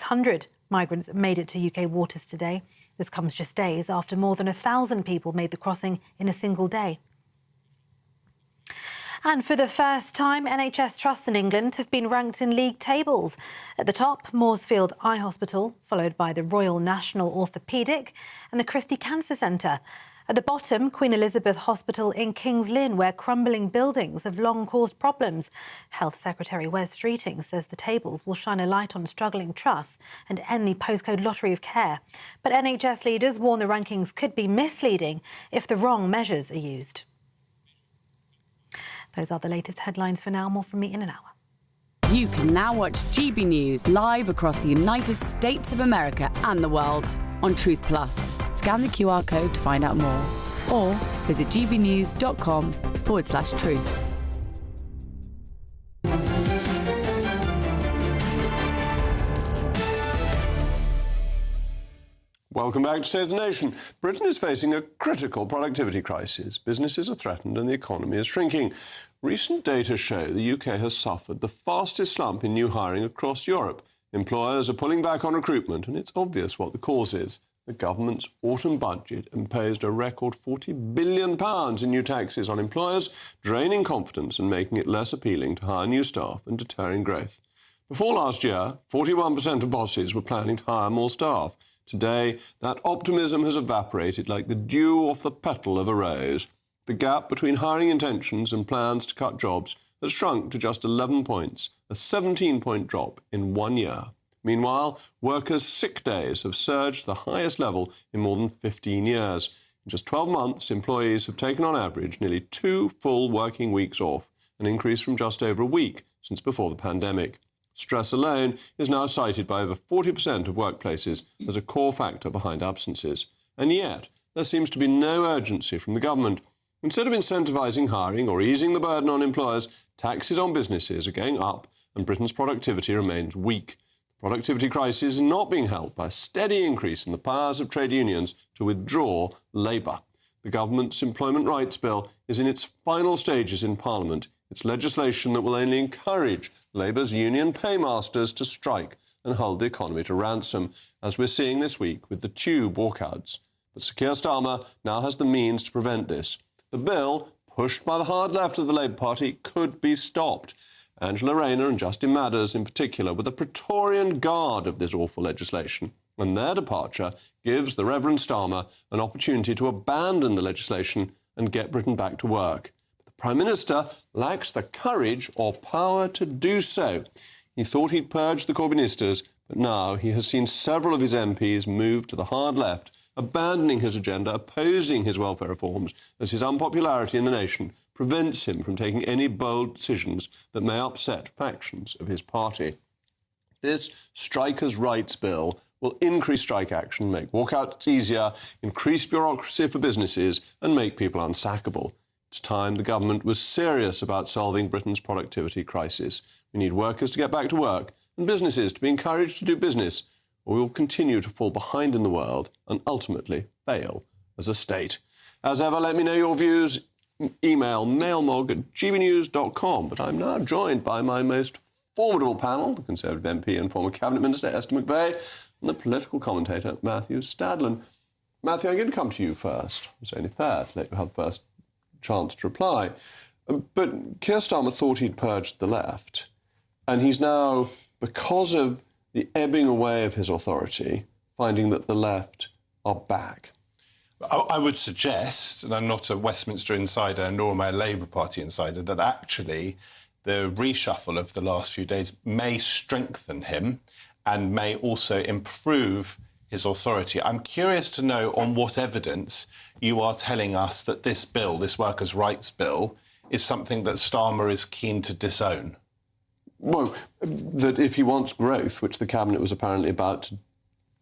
600 migrants made it to UK waters today. This comes just days after more than 1,000 people made the crossing in a single day. And for the first time, NHS trusts in England have been ranked in league tables. At the top, Mooresfield Eye Hospital, followed by the Royal National Orthopaedic and the Christie Cancer Centre. At the bottom, Queen Elizabeth Hospital in Kings Lynn, where crumbling buildings have long caused problems. Health Secretary Wes Streeting says the tables will shine a light on struggling trusts and end the postcode lottery of care. But NHS leaders warn the rankings could be misleading if the wrong measures are used. Those are the latest headlines for now. More from me in an hour. You can now watch GB News live across the United States of America and the world on Truth Plus. Scan the QR code to find out more or visit gbnews.com/truth. Welcome back to State of the Nation. Britain is facing a critical productivity crisis. Businesses are threatened and the economy is shrinking. Recent data show the UK has suffered the fastest slump in new hiring across Europe. Employers are pulling back on recruitment, and it's obvious what the cause is. The government's autumn budget imposed a record £40 billion in new taxes on employers, draining confidence and making it less appealing to hire new staff and deterring growth. Before last year, 41% of bosses were planning to hire more staff. Today, that optimism has evaporated like the dew off the petal of a rose. The gap between hiring intentions and plans to cut jobs has shrunk to just 11 points, a 17-point drop in 1 year. Meanwhile, workers' sick days have surged to the highest level in more than 15 years. In just 12 months, employees have taken on average nearly 2 full working weeks off, an increase from just over a week since before the pandemic. Stress alone is now cited by over 40% of workplaces as a core factor behind absences. And yet, there seems to be no urgency from the government. Instead of incentivising hiring or easing the burden on employers, taxes on businesses are going up and Britain's productivity remains weak. The productivity crisis is not being helped by a steady increase in the powers of trade unions to withdraw labour. The government's Employment Rights Bill is in its final stages in Parliament. It's legislation that will only encourage Labour's union paymasters to strike and hold the economy to ransom, as we're seeing this week with the tube walkouts. But Sir Keir Starmer now has the means to prevent this. The bill, pushed by the hard left of the Labour Party, could be stopped. Angela Rayner and Justin Madders in particular were the Praetorian Guard of this awful legislation, and their departure gives the Reverend Starmer an opportunity to abandon the legislation and get Britain back to work. But the Prime Minister lacks the courage or power to do so. He thought he'd purged the Corbynistas, but now he has seen several of his MPs move to the hard left, abandoning his agenda, opposing his welfare reforms, as his unpopularity in the nation prevents him from taking any bold decisions that may upset factions of his party. This strikers' rights bill will increase strike action, make walkouts easier, increase bureaucracy for businesses and make people unsackable. It's time the government was serious about solving Britain's productivity crisis. We need workers to get back to work and businesses to be encouraged to do business, or we will continue to fall behind in the world and ultimately fail as a state. As ever, let me know your views. Email mailmog@gbnews.com. But I'm now joined by my most formidable panel, the Conservative MP and former Cabinet Minister Esther McVey, and the political commentator Matthew Stadlen. Matthew, I'm going to come to you first. It's only fair to let you have the first chance to reply. But Keir Starmer thought he'd purged the left, and he's now, because of the ebbing away of his authority, finding that the left are back. I would suggest, and I'm not a Westminster insider nor am I a Labour Party insider, that actually the reshuffle of the last few days may strengthen him and may also improve his authority. I'm curious to know on what evidence you are telling us that this bill, this workers' rights bill, is something that Starmer is keen to disown. Well, that if he wants growth, which the Cabinet was apparently about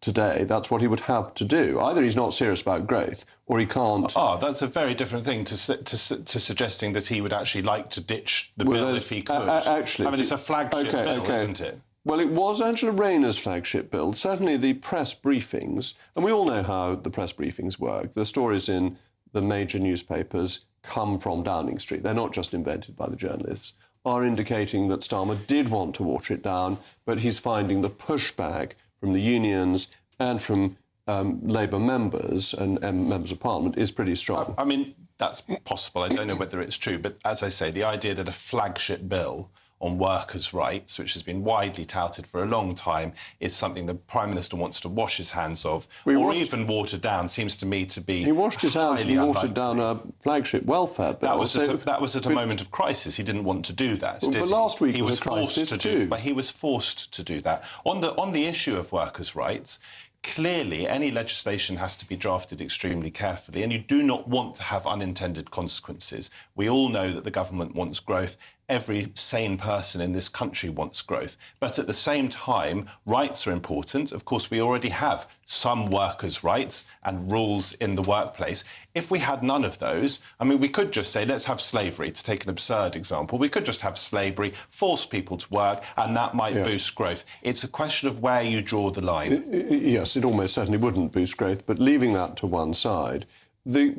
today, that's what he would have to do. Either he's not serious about growth, or he can't. Oh, that's a very different thing to suggesting that he would actually like to ditch the bill if he could. Actually, I mean, it's a flagship bill, isn't it? Well, it was Angela Rayner's flagship bill. Certainly the press briefings, and we all know how the press briefings work. The stories in the major newspapers come from Downing Street. They're not just invented by the journalists, are indicating that Starmer did want to water it down, but he's finding the pushback from the unions and from Labour members and members of Parliament is pretty strong. I mean, that's possible. I don't know whether it's true. But as I say, the idea that a flagship bill on workers' rights, which has been widely touted for a long time, is something the Prime Minister wants to wash his hands of, even water down, seems to me to be. He washed his hands and watered down a flagship welfare bill. That was at a moment of crisis. He didn't want to do that. But last week he was a crisis forced to too. But he was forced to do that. On the issue of workers' rights, clearly, any legislation has to be drafted extremely carefully, and you do not want to have unintended consequences. We all know that the government wants growth. Every sane person in this country wants growth. But at the same time, rights are important. Of course, we already have some workers' rights and rules in the workplace. If we had none of those, I mean, we could just say, let's have slavery, to take an absurd example. We could just have slavery, force people to work, and that might boost growth. It's a question of where you draw the line. Yes, it almost certainly wouldn't boost growth, but leaving that to one side, the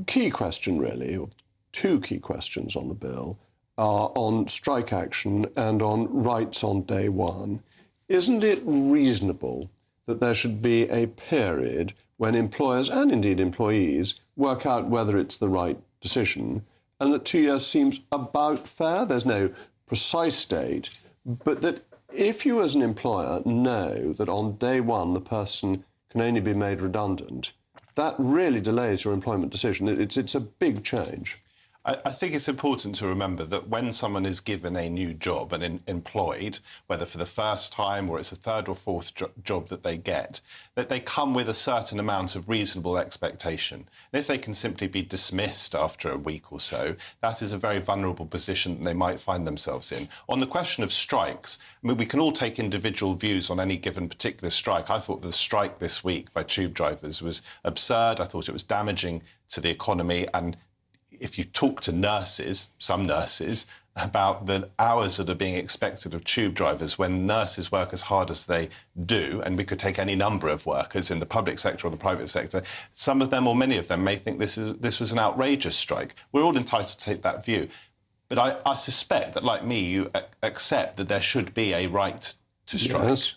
key question really, or two key questions on the bill, are on strike action and on rights on day one. Isn't it reasonable that there should be a period when employers and indeed employees work out whether it's the right decision, and that 2 years seems about fair? There's no precise date, but that if you as an employer know that on day one the person can only be made redundant, that really delays your employment decision. It's a big change. I think it's important to remember that when someone is given a new job and employed, whether for the first time or it's a third or fourth job that they get, that they come with a certain amount of reasonable expectation. And if they can simply be dismissed after a week or so, that is a very vulnerable position that they might find themselves in. On the question of strikes, I mean, we can all take individual views on any given particular strike. I thought the strike this week by tube drivers was absurd. I thought it was damaging to the economy, and if you talk to nurses, some nurses, about the hours that are being expected of tube drivers when nurses work as hard as they do, and we could take any number of workers in the public sector or the private sector, some of them or many of them may think this was an outrageous strike. We're all entitled to take that view. But I suspect that, like me, you accept that there should be a right to strike. Yes.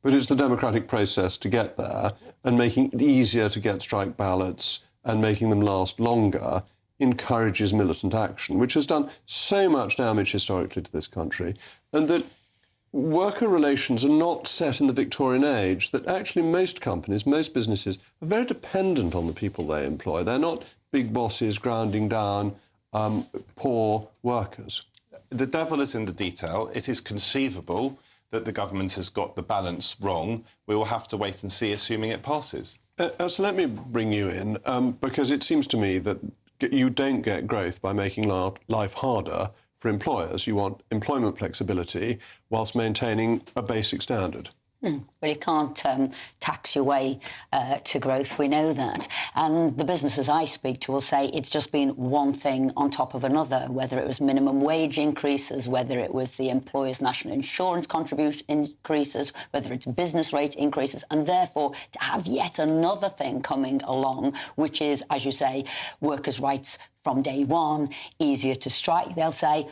But it's the democratic process to get there, and making it easier to get strike ballots and making them last longer encourages militant action, which has done so much damage historically to this country, and that worker relations are not set in the Victorian age, that actually most companies, most businesses are very dependent on the people they employ. They're not big bosses grounding down poor workers. The devil is in the detail. It is conceivable that the government has got the balance wrong. We will have to wait and see, assuming it passes. So let me bring you in, because it seems to me that you don't get growth by making life harder for employers. You want employment flexibility whilst maintaining a basic standard. Well, you can't tax your way to growth, we know that. And the businesses I speak to will say it's just been one thing on top of another, whether it was minimum wage increases, whether it was the employers' national insurance contribution increases, whether it's business rate increases, and therefore to have yet another thing coming along, which is, as you say, workers' rights from day one, easier to strike. They'll say,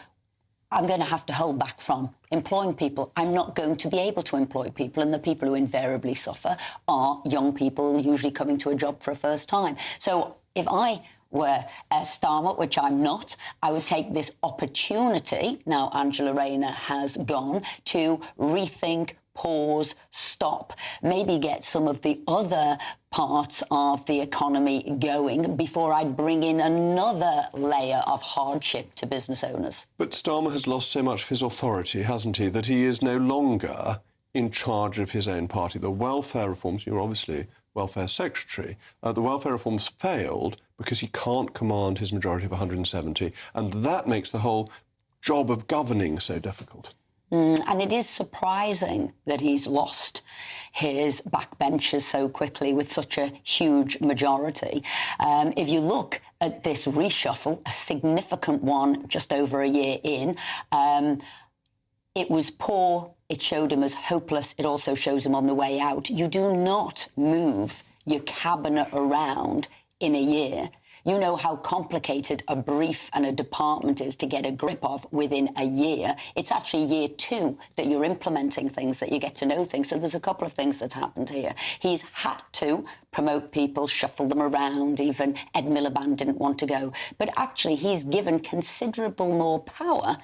I'm going to have to hold back from employing people. I'm not going to be able to employ people, and the people who invariably suffer are young people usually coming to a job for a first time. So if I were Starmer, which I'm not, I would take this opportunity, now Angela Rayner has gone, to rethink, pause, stop, maybe get some of the other parts of the economy going before I'd bring in another layer of hardship to business owners. But Starmer has lost so much of his authority, hasn't he, that he is no longer in charge of his own party. The welfare reforms, you're obviously welfare secretary, the welfare reforms failed because he can't command his majority of 170, and that makes the whole job of governing so difficult. And it is surprising that he's lost his backbenchers so quickly with such a huge majority. If you look at this reshuffle, a significant one just over a year in, it was poor, it showed him as hopeless, it also shows him on the way out. You do not move your cabinet around in a year. You know how complicated a brief and a department is to get a grip of within a year. It's actually year 2 that you're implementing things, that you get to know things. So there's a couple of things that's happened here. He's had to promote people, shuffle them around. Even Ed Miliband didn't want to go. But actually, he's given considerably more power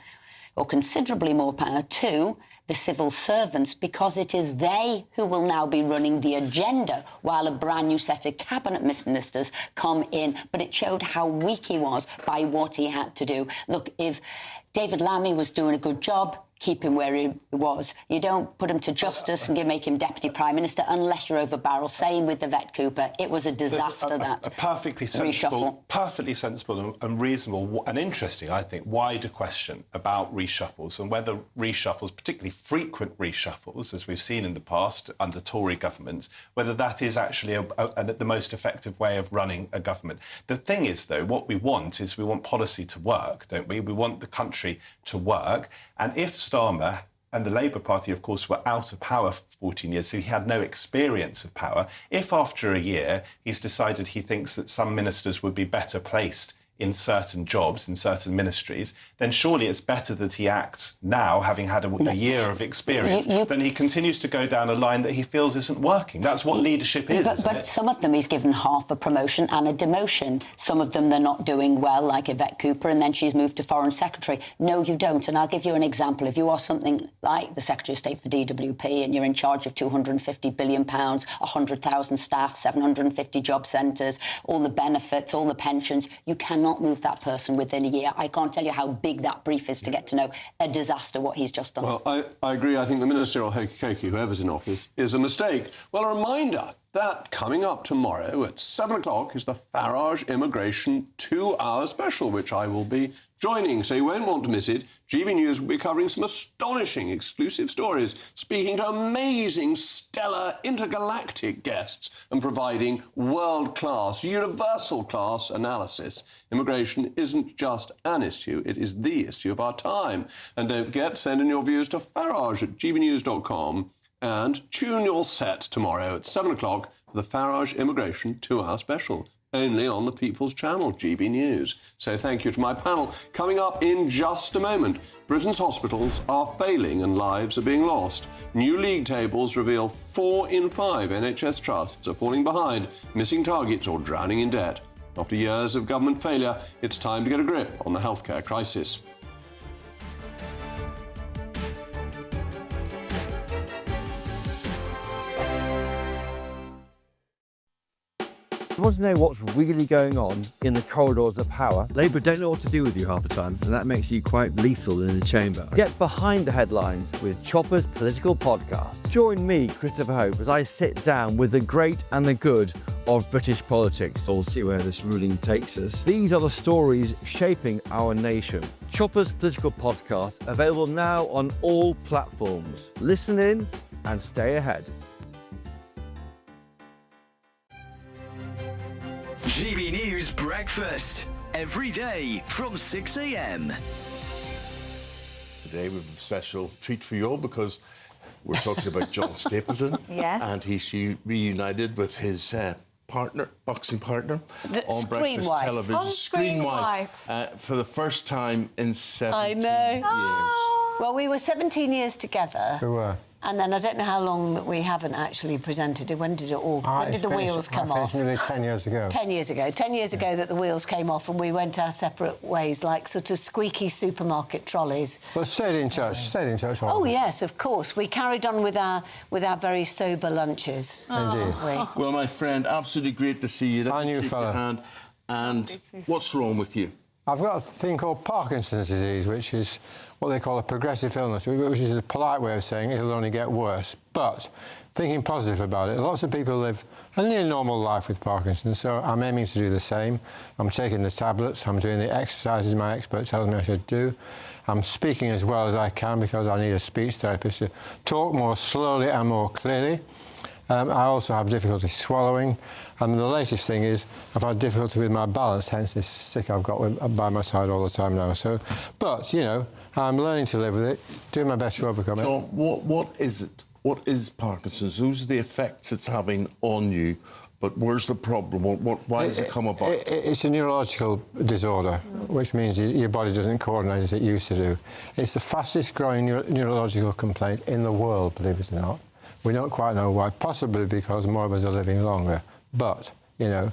to the civil servants, because it is they who will now be running the agenda while a brand new set of cabinet ministers come in. But it showed how weak he was by what he had to do. Look, if David Lammy was doing a good job, keep him where he was. You don't put him to justice and make him Deputy Prime Minister unless you're over barrel. Same with the vet Cooper. It was a disaster, that a perfectly sensible and reasonable and interesting, I think, wider question about reshuffles, and whether reshuffles, particularly frequent reshuffles, as we've seen in the past under Tory governments, whether that is actually the most effective way of running a government. The thing is, though, what we want policy to work, don't we? We want the country to work. And if Starmer and the Labour Party, of course, were out of power for 14 years, so he had no experience of power, if after a year he's decided he thinks that some ministers would be better placed in certain jobs, in certain ministries, then surely it's better that he acts now, having had a year of experience, than he continues to go down a line that he feels isn't working. That's what leadership is, isn't it? But some of them he's given half a promotion and a demotion. Some of them they're not doing well, like Yvette Cooper, and then she's moved to Foreign Secretary. No, you don't. And I'll give you an example. If you are something like the Secretary of State for DWP and you're in charge of £250 billion, 100,000 staff, 750 job centres, all the benefits, all the pensions, you cannot move that person within a year. I can't tell you how big that brief is to get to know. A disaster what he's just done. Well, I agree. I think the ministerial hokey-cokey, whoever's in office, is a mistake. Well, a reminder that coming up tomorrow at 7 o'clock is the Farage Immigration 2-hour special, which I will be joining, so you won't want to miss it. GB News will be covering some astonishing exclusive stories, speaking to amazing, stellar, intergalactic guests and providing world-class, universal-class analysis. Immigration isn't just an issue, it is the issue of our time. And don't forget, send in your views to farage@gbnews.com and tune your set tomorrow at 7 o'clock for the Farage Immigration 2-hour special, only on the People's Channel, GB News. So thank you to my panel. Coming up in just a moment, Britain's hospitals are failing and lives are being lost. New league tables reveal 4 in 5 NHS trusts are falling behind, missing targets or drowning in debt. After years of government failure, it's time to get a grip on the healthcare crisis. You want to know what's really going on in the corridors of power? Labour don't know what to do with you half the time, and that makes you quite lethal in the chamber. Get behind the headlines with Chopper's Political Podcast. Join me, Christopher Hope, as I sit down with the great and the good of British politics. We'll see where this ruling takes us. These are the stories shaping our nation. Chopper's Political Podcast, available now on all platforms. Listen in and stay ahead. GB News Breakfast, every day from 6 a.m. Today we have a special treat for you all because we're talking about John Stapleton. Yes. And he's reunited with his boxing partner on breakfast television. Screen wife. For the first time in 17 years. Well, we were 17 years together. We were. And then I don't know how long that we haven't actually presented it. When did the wheels come off? Nearly 10 years ago. 10 years ago. 10 years ago that the wheels came off and we went our separate ways, like sort of squeaky supermarket trolleys. Well, stayed in touch. Oh, yes, of course. We carried on with our very sober lunches. Indeed. Well, my friend, absolutely great to see you. Hi, new fella. And what's wrong with you? I've got a thing called Parkinson's disease, which is what they call a progressive illness, which is a polite way of saying it'll only get worse. But thinking positive about it, lots of people live a near normal life with Parkinson's, so I'm aiming to do the same. I'm taking the tablets, I'm doing the exercises my expert tells me I should do. I'm speaking as well as I can because I need a speech therapist to talk more slowly and more clearly. I also have difficulty swallowing, and the latest thing is I've had difficulty with my balance, hence this stick I've got by my side all the time now. So, but, you know, I'm learning to live with it, doing my best to overcome it. What is it? What is Parkinson's? Those are the effects it's having on you But where's the problem? Why does it come about? It's a neurological disorder, which means your body doesn't coordinate as it used to do. It's the fastest growing neurological complaint in the world, believe it or not. We don't quite know why, possibly because more of us are living longer. But, you know,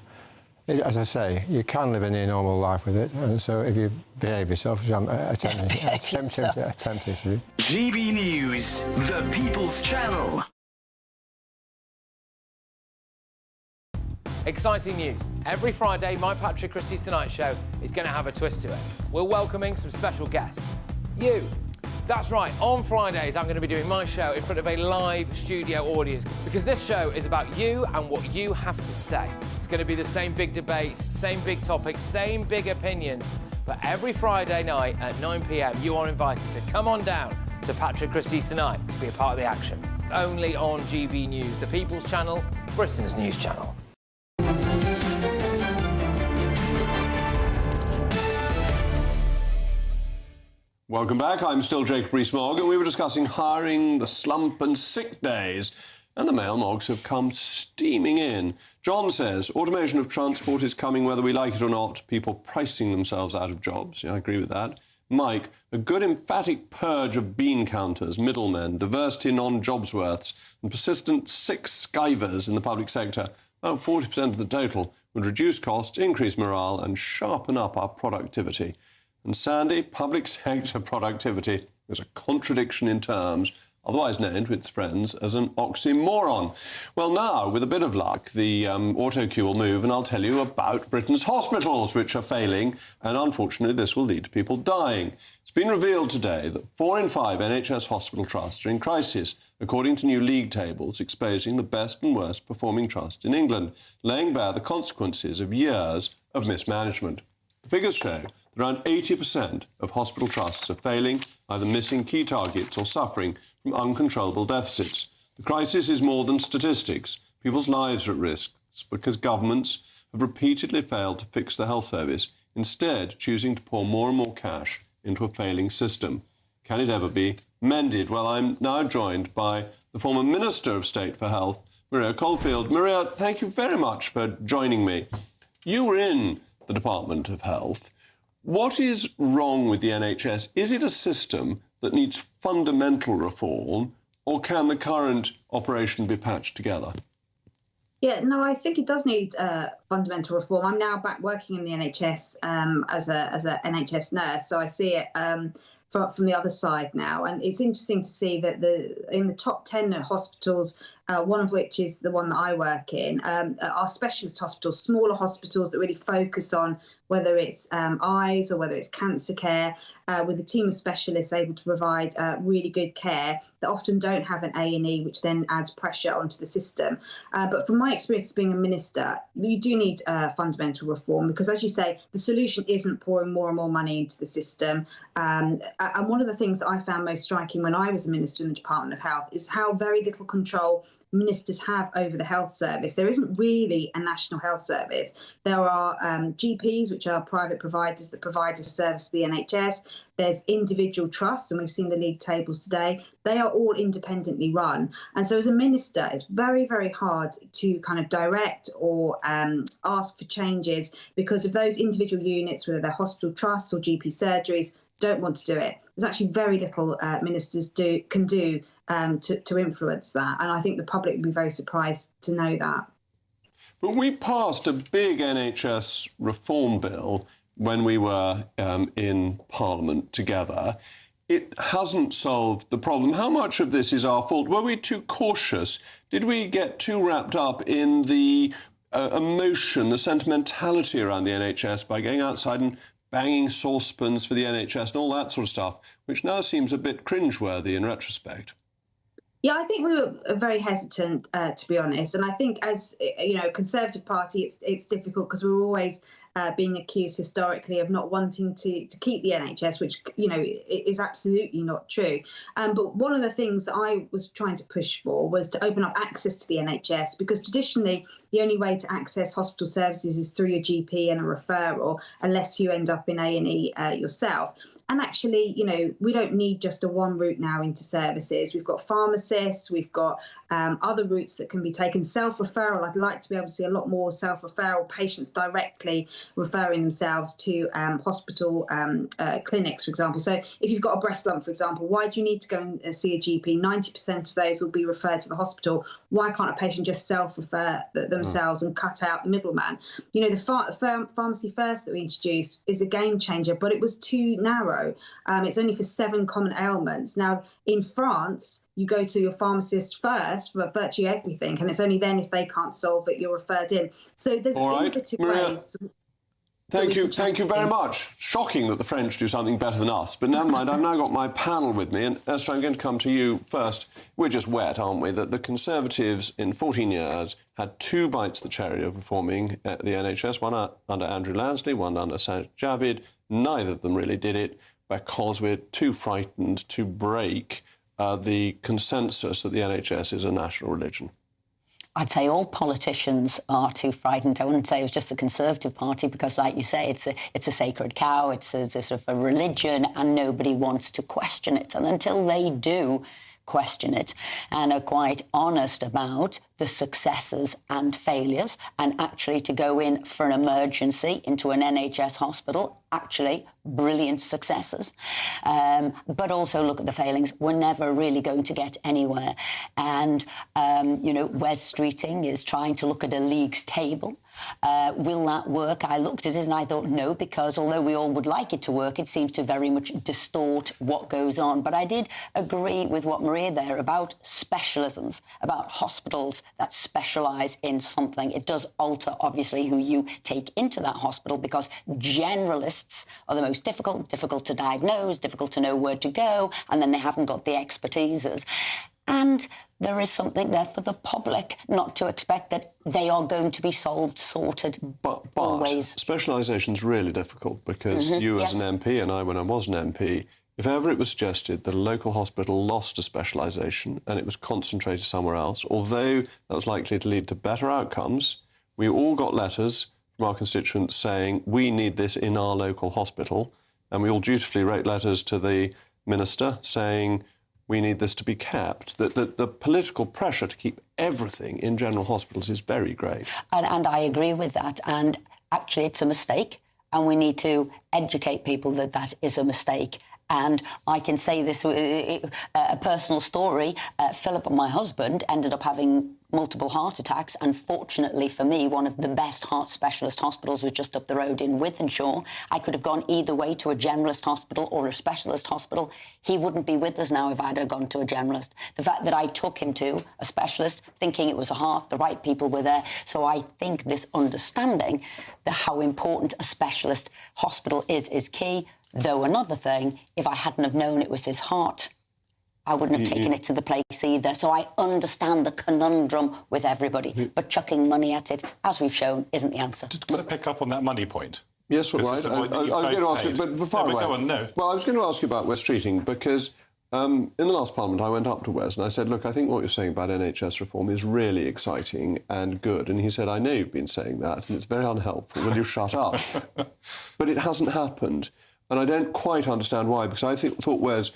as I say, you can live a near normal life with it, and so if you behave yourself, which I'm attempting to do. GB News, the People's Channel. Exciting news. Every Friday, my Patrick Christie's Tonight Show is going to have a twist to it. We're welcoming some special guests. You. That's right, on Fridays I'm going to be doing my show in front of a live studio audience because this show is about you and what you have to say. It's going to be the same big debates, same big topics, same big opinions. But every Friday night at 9 p.m, you are invited to come on down to Patrick Christie's Tonight to be a part of the action. Only on GB News, the People's Channel, Britain's news channel. Welcome back. I'm still Jacob Rees-Mogg, and we were discussing hiring, the slump and sick days, and the mail mogs have come steaming in. John says, automation of transport is coming whether we like it or not, people pricing themselves out of jobs. Yeah, I agree with that. Mike, a good emphatic purge of bean counters, middlemen, diversity non-jobsworths, and persistent sick skivers in the public sector, about 40% of the total, would reduce costs, increase morale, and sharpen up our productivity. And Sandy, public sector productivity is a contradiction in terms, otherwise known to its friends as an oxymoron. Well, now, with a bit of luck, the auto queue will move and I'll tell you about Britain's hospitals, which are failing, and unfortunately this will lead to people dying. It's been revealed today that 4 in 5 NHS hospital trusts are in crisis, according to new league tables exposing the best and worst performing trusts in England, laying bare the consequences of years of mismanagement. The figures show around 80% of hospital trusts are failing, either missing key targets or suffering from uncontrollable deficits. The crisis is more than statistics. People's lives are at risk because governments have repeatedly failed to fix the health service, instead choosing to pour more and more cash into a failing system. Can it ever be mended? Well, I'm now joined by the former Minister of State for Health, Maria Caulfield. Maria, thank you very much for joining me. You were in the Department of Health. What is wrong with the NHS? Is it a system that needs fundamental reform, or can the current operation be patched together? Yeah, no, I think it does need fundamental reform. I'm now back working in the NHS as a NHS nurse, so I see it from the other side now. And it's interesting to see that in the top 10 hospitals, one of which is the one that I work in, are specialist hospitals, smaller hospitals that really focus on whether it's eyes or whether it's cancer care, with a team of specialists able to provide really good care that often don't have an A&E, which then adds pressure onto the system. But from my experience as being a minister, you do need fundamental reform because, as you say, the solution isn't pouring more and more money into the system. And one of the things that I found most striking when I was a minister in the Department of Health is how very little control ministers have over the health service. There isn't really a national health service. There are GPs, which are private providers that provide a service to the NHS. There's individual trusts, and we've seen the league tables today. They are all independently run. And so as a minister, it's very, very hard to kind of direct or ask for changes because of those individual units, whether they're hospital trusts or GP surgeries, don't want to do it. There's actually very little ministers can do to influence that. And I think the public would be very surprised to know that. But we passed a big NHS reform bill when we were in Parliament together. It hasn't solved the problem. How much of this is our fault? Were we too cautious? Did we get too wrapped up in the emotion, the sentimentality around the NHS by going outside and banging saucepans for the NHS and all that sort of stuff, which now seems a bit cringeworthy in retrospect? Yeah, I think we were very hesitant, to be honest. And I think as, Conservative Party, it's difficult because we're always being accused historically of not wanting to keep the NHS, which, is absolutely not true. But one of the things that I was trying to push for was to open up access to the NHS, because traditionally the only way to access hospital services is through your GP and a referral, unless you end up in A&E yourself. And actually, you know, we don't need just a one route now into services. We've got pharmacists, we've got other routes that can be taken. Self-referral, I'd like to be able to see a lot more self-referral, patients directly referring themselves to hospital clinics, for example. So if you've got a breast lump, for example, why do you need to go and see a GP? 90% of those will be referred to the hospital. Why can't a patient just self-refer themselves and cut out the middleman? You know, the Pharmacy First that we introduced is a game changer, but it was too narrow. It's only for 7 common ailments. Now, in France, you go to your pharmacist first for virtually everything, and it's only then, if they can't solve it, you're referred in. So there's innovative ways. Thank you very much. Shocking that the French do something better than us, but never mind. I've now got my panel with me, and Esther, I'm going to come to you first. We're just wet, aren't we, that the Conservatives in 14 years had 2 bites the cherry of reforming the NHS, one under Andrew Lansley, one under Sajid Javid. Neither of them really did it because we're too frightened to break the consensus that the NHS is a national religion. I'd say all politicians are too frightened. I wouldn't say it was just the Conservative Party because, like you say, it's a sacred cow, it's a sort of a religion, and nobody wants to question it. And until they do question it and are quite honest about the successes and failures, and actually to go in for an emergency into an NHS hospital, actually brilliant successes, but also look at the failings, we're never really going to get anywhere. And, you know, Wes Streeting is trying to look at a leagues table. Will that work? I looked at it and I thought no, because although we all would like it to work, it seems to very much distort what goes on. But I did agree with what Maria there about specialisms, about hospitals that specialise in something. It does alter, obviously, who you take into that hospital, because generalists are the most difficult to diagnose, difficult to know where to go, and then they haven't got the expertises. And there is something there for the public not to expect that they are going to be sorted always. Specialisation's really difficult because you as an MP and I when I was an MP, if ever it was suggested that a local hospital lost a specialisation and it was concentrated somewhere else, although that was likely to lead to better outcomes, we all got letters from our constituents saying, we need this in our local hospital, and we all dutifully wrote letters to the minister saying, we need this to be kept. The political pressure to keep everything in general hospitals is very great. And I agree with that. And actually, it's a mistake. And we need to educate people that that is a mistake. And I can say this, a personal story. Philip, my husband, ended up having multiple heart attacks, and fortunately for me, one of the best heart specialist hospitals was just up the road in Wythenshawe. I could have gone either way, to a generalist hospital or a specialist hospital. He wouldn't be with us now if I'd have gone to a generalist. The fact that I took him to a specialist, thinking it was a heart, the right people were there. So I think this understanding that how important a specialist hospital is key. Though another thing, if I hadn't have known it was his heart, I wouldn't have taken it to the place either. So I understand the conundrum with everybody. But chucking money at it, as we've shown, isn't the answer. Just got to pick up on that money point. Yes, all right. I was going to ask you, but far away. Go on, no. Well, I was going to ask you about Wes Streeting because in the last Parliament I went up to Wes and I said, look, I think what you're saying about NHS reform is really exciting and good. And he said, I know you've been saying that and it's very unhelpful. Will you shut up? But it hasn't happened. And I don't quite understand why, because I thought Wes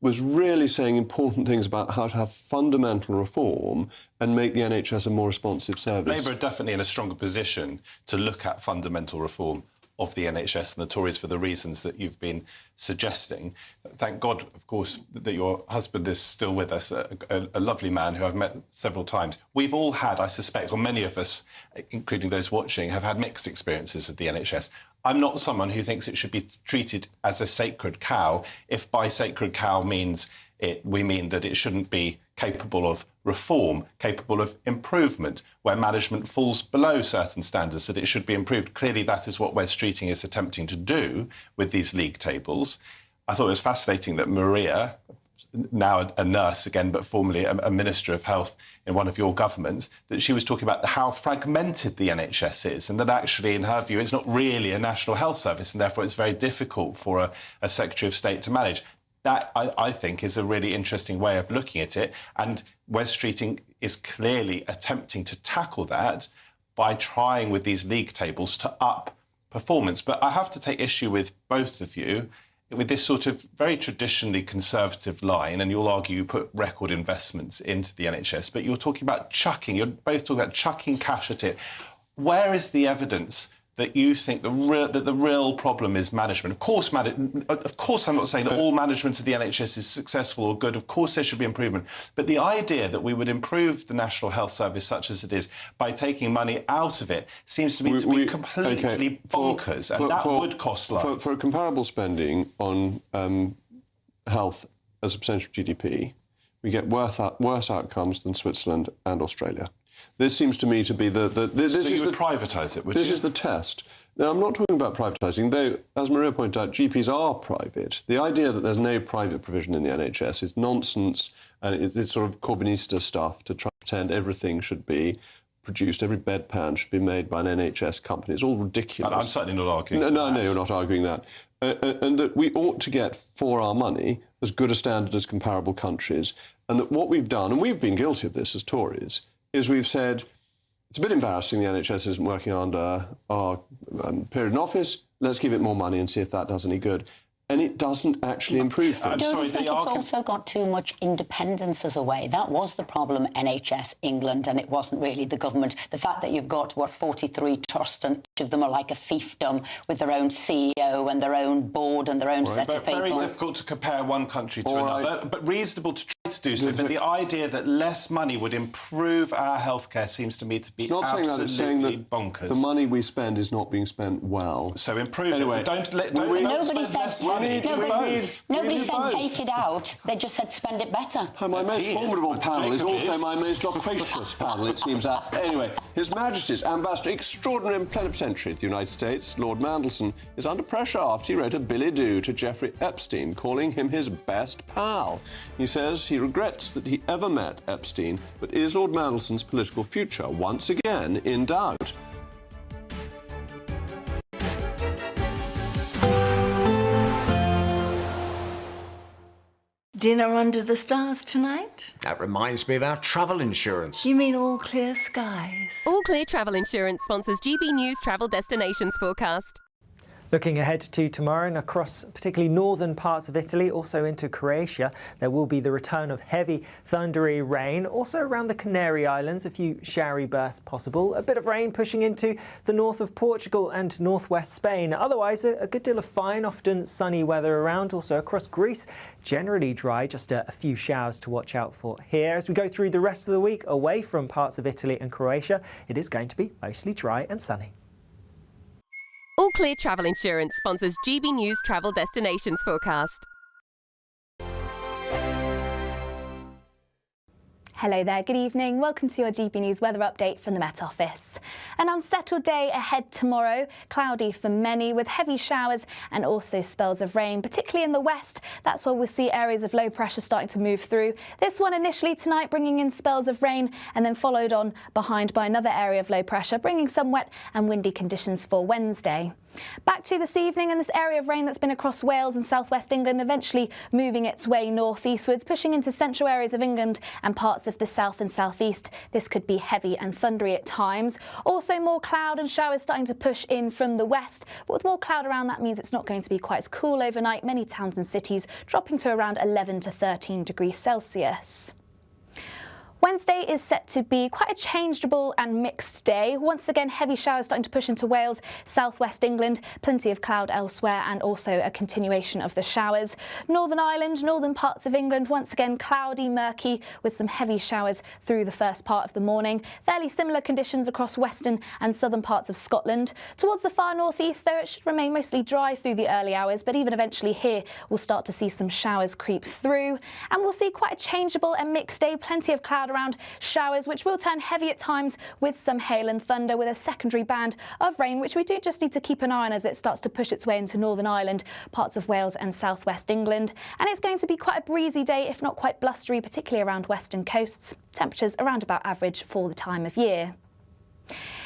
was really saying important things about how to have fundamental reform and make the NHS a more responsive service. Labour are definitely in a stronger position to look at fundamental reform of the NHS than the Tories for the reasons that you've been suggesting. Thank God, of course, that your husband is still with us, a lovely man who I've met several times. We've all had, I suspect, or many of us, including those watching, have had mixed experiences of the NHS. I'm not someone who thinks it should be treated as a sacred cow. If by sacred cow means we mean that it shouldn't be capable of reform, capable of improvement, where management falls below certain standards, that it should be improved. Clearly, that is what Wes Streeting is attempting to do with these league tables. I thought it was fascinating that Maria, now a nurse again, but formerly a Minister of Health in one of your governments, that she was talking about how fragmented the NHS is, and that actually, in her view, it's not really a national health service, and therefore it's very difficult for a Secretary of State to manage. That, I think, is a really interesting way of looking at it, and Wes Streeting is clearly attempting to tackle that by trying with these league tables to up performance. But I have to take issue with both of you with this sort of very traditionally conservative line, and you'll argue you put record investments into the NHS, but you're talking about you're both talking about chucking cash at it. Where is the evidence that you think the real problem is management? Of course, I'm not saying that all management of the NHS is successful or good. Of course, there should be improvement. But the idea that we would improve the National Health Service, such as it is, by taking money out of it, seems to me to be completely bonkers, and that would cost lives. For comparable spending on health as a percentage of GDP, we get worse outcomes than Switzerland and Australia. This seems to me to be so you would privatise it, would you? This is the test. Now, I'm not talking about privatising, though, as Maria pointed out, GPs are private. The idea that there's no private provision in the NHS is nonsense, and it's sort of Corbynista stuff to try to pretend everything should be produced, every bedpan should be made by an NHS company. It's all ridiculous. I'm certainly not arguing No, you're not arguing that. And that we ought to get, for our money, as good a standard as comparable countries, and that what we've done, and we've been guilty of this as Tories, is we've said, it's a bit embarrassing the NHS isn't working under our period in office, let's give it more money and see if that does any good. And it doesn't actually improve things. Don't you think it's also got too much independence as a way? That was the problem, NHS England, and it wasn't really the government. The fact that you've got, 43 trusts, and each of them are like a fiefdom with their own CEO and their own board and their own set of people. Very difficult to compare one country to another, but reasonable to try to do so. But the idea that less money would improve our healthcare seems to me to be absolutely bonkers. The money we spend is not being spent well. So improve anyway, it. Don't spend less money. Nobody said take it out. They just said spend it better. My most formidable panel is also my most loquacious panel, it seems. Anyway, His Majesty's Ambassador Extraordinary and Plenipotentiary to the United States, Lord Mandelson, is under pressure after he wrote a billet-doux to Jeffrey Epstein, calling him his best pal. He says he regrets that he ever met Epstein, but is Lord Mandelson's political future once again in doubt? Dinner under the stars tonight? That reminds me of our travel insurance. You mean All Clear Skies? All Clear Travel Insurance sponsors GBNews Travel Destinations Forecast. Looking ahead to tomorrow and across particularly northern parts of Italy, also into Croatia, there will be the return of heavy thundery rain. Also around the Canary Islands, a few showery bursts possible. A bit of rain pushing into the north of Portugal and northwest Spain. Otherwise, a good deal of fine, often sunny weather around. Also across Greece, generally dry, just a few showers to watch out for here. As we go through the rest of the week, away from parts of Italy and Croatia, it is going to be mostly dry and sunny. All Clear Travel Insurance sponsors GBNews Travel Destinations Forecast. Hello there, good evening. Welcome to your GB News weather update from the Met Office. An unsettled day ahead tomorrow, cloudy for many with heavy showers and also spells of rain, particularly in the west. That's where we'll see areas of low pressure starting to move through. This one initially tonight bringing in spells of rain and then followed on behind by another area of low pressure, bringing some wet and windy conditions for Wednesday. Back to this evening, and this area of rain that's been across Wales and southwest England eventually moving its way northeastwards, pushing into central areas of England and parts of the south and southeast. This could be heavy and thundery at times. Also more cloud and showers starting to push in from the west, but with more cloud around that means it's not going to be quite as cool overnight. Many towns and cities dropping to around 11 to 13 degrees Celsius. Wednesday is set to be quite a changeable and mixed day. Once again, heavy showers starting to push into Wales, southwest England, plenty of cloud elsewhere and also a continuation of the showers. Northern Ireland, northern parts of England, once again cloudy, murky with some heavy showers through the first part of the morning. Fairly similar conditions across western and southern parts of Scotland. Towards the far northeast, though, it should remain mostly dry through the early hours, but even eventually here we'll start to see some showers creep through. And we'll see quite a changeable and mixed day, plenty of cloud around, showers which will turn heavy at times with some hail and thunder, with a secondary band of rain which we do just need to keep an eye on as it starts to push its way into Northern Ireland, parts of Wales and southwest England. And it's going to be quite a breezy day, if not quite blustery, particularly around western coasts. Temperatures around about average for the time of year.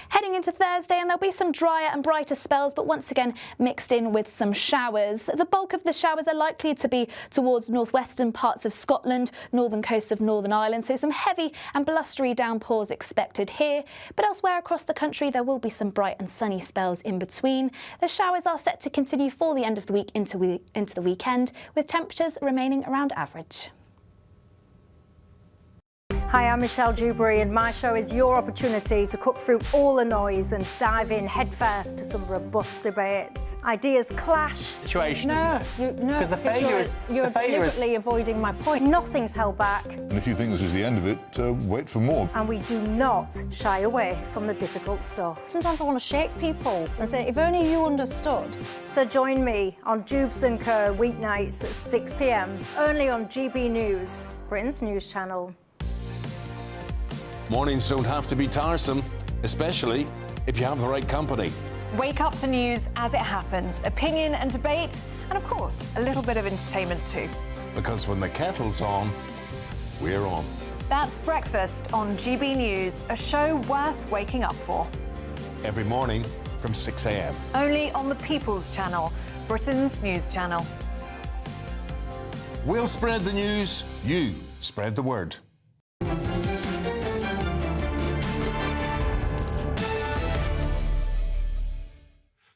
Heading into Thursday, and there'll be some drier and brighter spells, but once again mixed in with some showers. The bulk of the showers are likely to be towards northwestern parts of Scotland, northern coast of Northern Ireland, so some heavy and blustery downpours expected here. But elsewhere across the country, there will be some bright and sunny spells in between. The showers are set to continue for the end of the week into the weekend, with temperatures remaining around average. Hi, I'm Michelle Dewberry, and my show is your opportunity to cut through all the noise and dive in headfirst to some robust debates. Ideas clash. Situation, isn't it? No, because the failure is you're deliberately avoiding my point. Nothing's held back, And if you think this is the end of it, wait for more. and we do not shy away from the difficult stuff. Sometimes I want to shake people and say, if only you understood. So join me on Dubes & Co weeknights at 6 p.m, only on GB News, Britain's news channel. Mornings don't have to be tiresome, especially if you have the right company. Wake up to news as it happens, opinion and debate, and of course, a little bit of entertainment too. Because when the kettle's on, we're on. That's Breakfast on GB News, a show worth waking up for. Every morning from 6 a.m. Only on the People's Channel, Britain's news channel. We'll spread the news, you spread the word.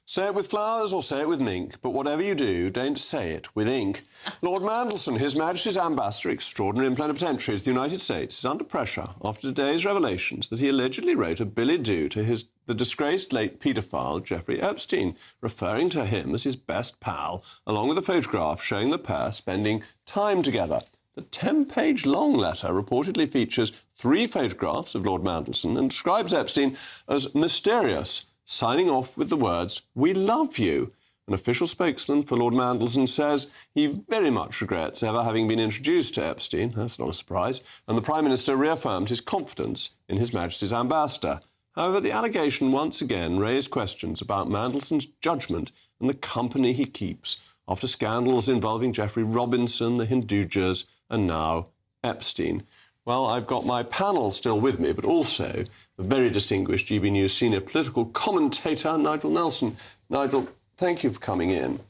Say it with flowers or say it with mink, but whatever you do, don't say it with ink. Lord Mandelson, His Majesty's Ambassador Extraordinary and Plenipotentiary to the United States, is under pressure after today's revelations that he allegedly wrote a billet doux to the disgraced late paedophile Jeffrey Epstein, referring to him as his best pal, along with a photograph showing the pair spending time together. The 10-page-long letter reportedly features 3 photographs of Lord Mandelson and describes Epstein as mysterious, signing off with the words, "We love you." An official spokesman for Lord Mandelson says he very much regrets ever having been introduced to Epstein. That's not a surprise. And the Prime Minister reaffirmed his confidence in His Majesty's ambassador. However, the allegation once again raised questions about Mandelson's judgment and the company he keeps after scandals involving Jeffrey Robinson, the Hindujas, and now Epstein. Well, I've got my panel still with me, but also the very distinguished GB News senior political commentator, Nigel Nelson. Nigel, thank you for coming in.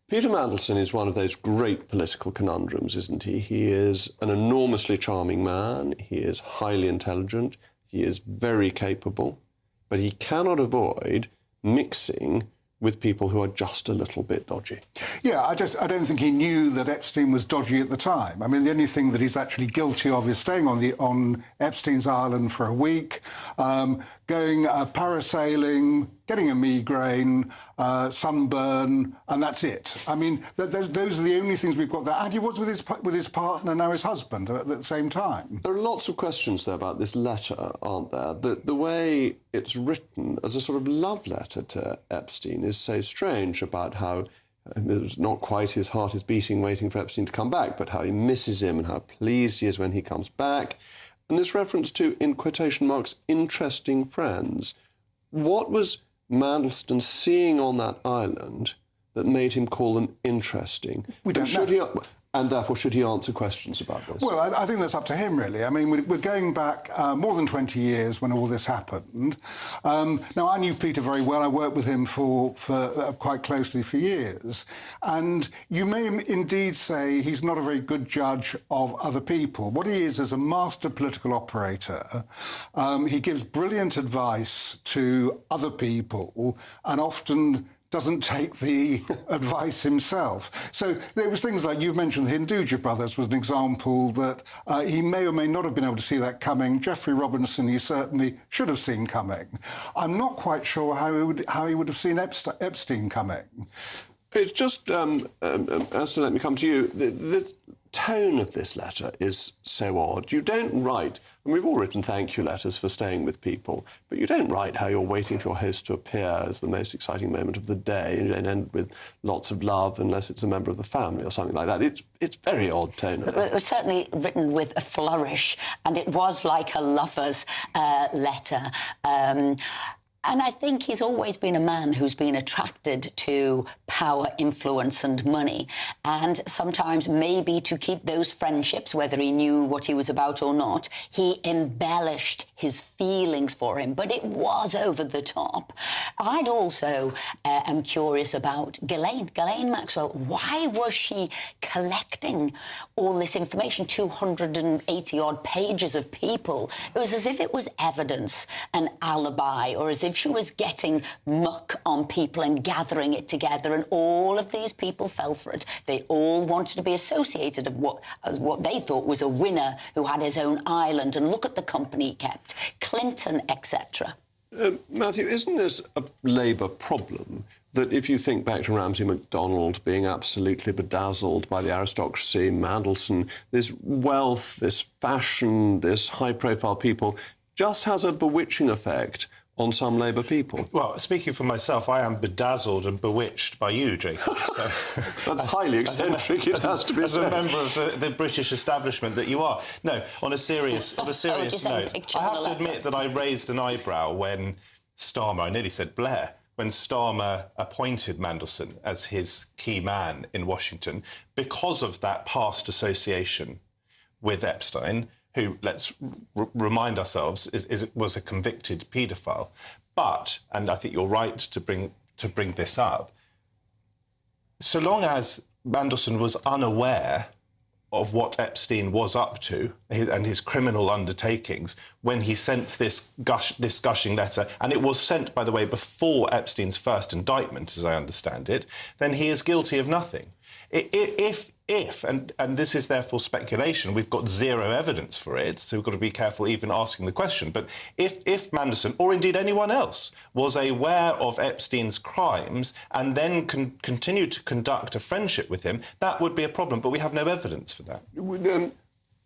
Peter Mandelson is one of those great political conundrums, isn't he? He is an enormously charming man. He is highly intelligent. He is very capable. But he cannot avoid mixing with people who are just a little bit dodgy. Yeah, I don't think he knew that Epstein was dodgy at the time. I mean, the only thing that he's actually guilty of is staying on Epstein's island for a week, going parasailing, getting a migraine, sunburn, and that's it. I mean, those are the only things we've got there. And he was with his partner, now his husband, at the same time. There are lots of questions there about this letter, aren't there? The way it's written as a sort of love letter to Epstein is so strange, about how it's not quite his heart is beating waiting for Epstein to come back, but how he misses him and how pleased he is when he comes back. And this reference to, in quotation marks, interesting friends. What was Mandelson seeing on that island that made him call them interesting? We don't know. And therefore, should he answer questions about this? Well, I think that's up to him, really. I mean, we're going back more than 20 years when all this happened. Now, I knew Peter very well. I worked with him for quite closely for years. And you may indeed say he's not a very good judge of other people. What he is a master political operator. He gives brilliant advice to other people and often doesn't take the advice himself. So there was things like, you've mentioned the Hinduja brothers was an example that he may or may not have been able to see that coming. Jeffrey Robinson, he certainly should have seen coming. I'm not quite sure how he would have seen Epstein coming. It's just, Ursula, let me come to you. The tone of this letter is so odd. You don't write, and we've all written thank you letters for staying with people, but you don't write how you're waiting for your host to appear as the most exciting moment of the day. You don't end with lots of love unless it's a member of the family or something like that. It's very odd tone. It was certainly written with a flourish, and it was like a lover's letter. And I think he's always been a man who's been attracted to power, influence and money. And sometimes maybe to keep those friendships, whether he knew what he was about or not, he embellished his feelings for him. But it was over the top. I'd also am curious about Ghislaine Maxwell. Why was she collecting all this information, 280-odd pages of people? It was as if it was evidence, an alibi, or as if she was getting muck on people and gathering it together, and all of these people fell for it. They all wanted to be associated as what they thought was a winner who had his own island, and look at the company he kept, Clinton, etc. Matthew, isn't this a Labour problem? That if you think back to Ramsay MacDonald being absolutely bedazzled by the aristocracy, Mandelson, this wealth, this fashion, this high-profile people, just has a bewitching effect on some Labour people. Well, speaking for myself, I am bedazzled and bewitched by you, Jacob. So, that's highly eccentric, it has to be as said. a member of the British establishment that you are. No, on a serious note, I have to admit that I raised an eyebrow when Starmer, I nearly said Blair, when Starmer appointed Mandelson as his key man in Washington because of that past association with Epstein, who, let's remind ourselves, was a convicted paedophile. But, and I think you're right to bring this up, so long as Mandelson was unaware of what Epstein was up to and his criminal undertakings when he sent this gushing letter, and it was sent, by the way, before Epstein's first indictment, as I understand it, then he is guilty of nothing. If, and this is therefore speculation, we've got zero evidence for it, so we've got to be careful even asking the question, but if Mandelson, or indeed anyone else, was aware of Epstein's crimes and then continued to conduct a friendship with him, that would be a problem, but we have no evidence for that.